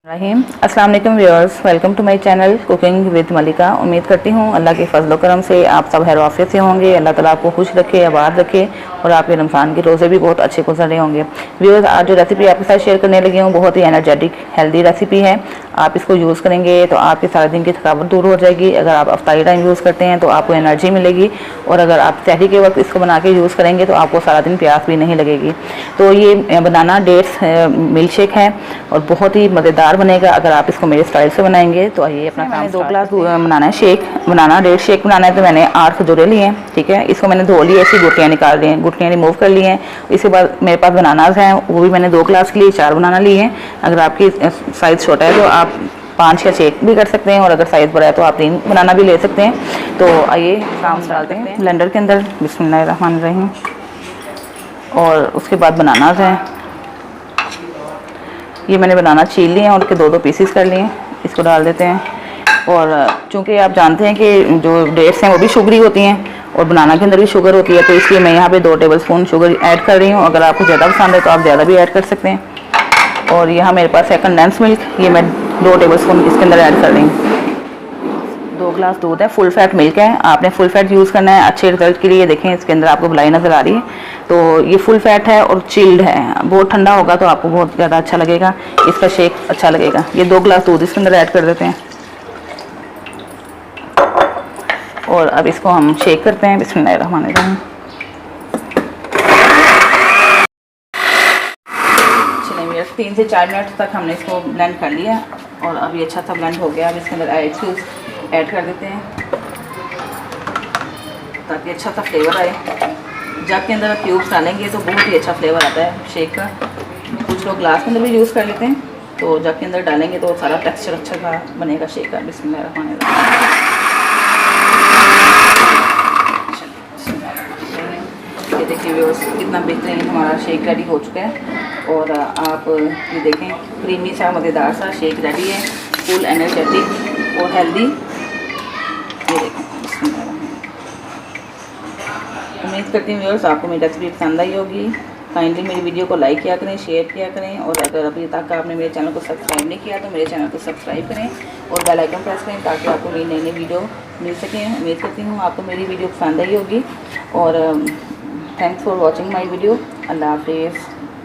रहीम अस्सलाम वालेकुम viewers, welcome to my channel cooking with Malika. उम्मीद करती हूँ अल्लाह के फजल करम से आप सब खैर आफियत से होंगे। अल्लाह ताला आपको खुश रखे, आबाद रखे और आपके रमज़ान के रोज़े भी बहुत अच्छे गुजर रहे होंगे। व्यूअर्स, आज जो रेसिपी आपके साथ शेयर करने लगी हूँ बहुत ही एनर्जेटिक हेल्दी रेसिपी है। आप इसको यूज़ करेंगे तो आपके सारे दिन की थकावट दूर हो जाएगी। अगर आप अफ्तारी टाइम यूज़ करते हैं तो आपको एनर्जी मिलेगी और अगर आप सहरी के वक्त इसको बना के यूज़ करेंगे तो आपको सारा दिन प्यास भी नहीं लगेगी। तो ये बनाना डेट्स मिल्क शेक है और बहुत ही मज़ेदार बनेगा अगर आप इसको मेरे स्टाइल से बनाएंगे। तो आइए अपना काम। मैंने 2 ग्लास बनाना है शेक, बनाना डेट शेक बनाना है तो मैंने 8 खजूरें लिए हैं। ठीक है, इसको मैंने धो लिया, इसकी गुठलियाँ निकाल ली हैं, गुठलियाँ रिमूव कर ली हैं। इसके बाद मेरे पास बनानाज हैं, वो भी मैंने 2 ग्लास के लिए 4 बनाना लिए हैं। अगर आपकी साइज़ छोटा है तो आप 5 या 6 भी कर सकते हैं और अगर साइज़ बड़ा है तो आप 3 बनाना भी ले सकते हैं। तो आइए काम डालते हैं ब्लेंडर के अंदर। बिस्मिल्लाहिर्रहमानिर्रहीम। और उसके बाद बनानाज हैं, ये मैंने बनाना छील लिए हैं और उनके 2-2 पीसीस कर लिए हैं। इसको डाल देते हैं और चूँकि आप जानते हैं कि जो डेट्स हैं वो भी शुगरी होती हैं और बनाना के अंदर भी शुगर होती है, तो इसलिए मैं यहाँ पे 2 टेबलस्पून शुगर ऐड कर रही हूँ। अगर आपको ज़्यादा पसंद है तो आप ज़्यादा भी ऐड कर सकते हैं। और यहाँ मेरे पास है कंडेंस मिल्क, ये मैं 2 टेबलस्पून इसके अंदर ऐड कर रही हूँ। 2 ग्लास दूध है, फुल फैट मिल्क है। आपने फुल फैट यूज़ करना है अच्छे रिजल्ट के लिए। देखें इसके अंदर आपको मलाई नज़र आ रही है, तो ये फुल फैट है और चिल्ड है। बहुत ठंडा होगा तो आपको बहुत ज़्यादा अच्छा लगेगा, इसका शेक अच्छा लगेगा। ये 2 ग्लास दूध इसके अंदर ऐड कर देते हैं और अब इसको हम शेक करते हैं। बिस्मिल्लाहिर्रहमानिर्रहीम। 3 से 4 मिनट तक हमने इसको ब्लेंड कर लिया और अब ये अच्छा सा ब्लेंड हो गया। अब इसके अंदर आइस क्यूब्स ऐड कर देते हैं ताकि अच्छा सा फ्लेवर आए। जग के अंदर क्यूब्स डालेंगे तो बहुत ही अच्छा फ्लेवर आता है शेक का। कुछ लोग ग्लास के अंदर भी यूज़ कर लेते हैं, तो जग के अंदर डालेंगे तो सारा टेक्सचर अच्छा सा बनेगा शेक का। बिस्मिल्लाहिर्रहमानिर्रहीम। ये देखिए व्यूअर्स, कितना बेहतरीन हमारा शेक रेडी हो चुका है और आप ये देखें क्रीमी सा मज़ेदार सा शेक रेडी है, फुल एनर्जेटिक और हेल्दी। ये देखें, उम्मीद करती हूँ व्यूअर्स आपको मेरी रेसिपी पसंद आई होगी। काइंडली मेरी वीडियो को लाइक किया करें, शेयर किया करें और अगर अभी तक आपने मेरे चैनल को सब्सक्राइब नहीं किया तो मेरे चैनल को सब्सक्राइब करें और बेल आइकन प्रेस करें ताकि आपको मेरी नई नई वीडियो मिल सकें। उम्मीद करती हूँ आपको मेरी वीडियो पसंद आई होगी और thanks for watching my video. अल्लाह हाफिज़।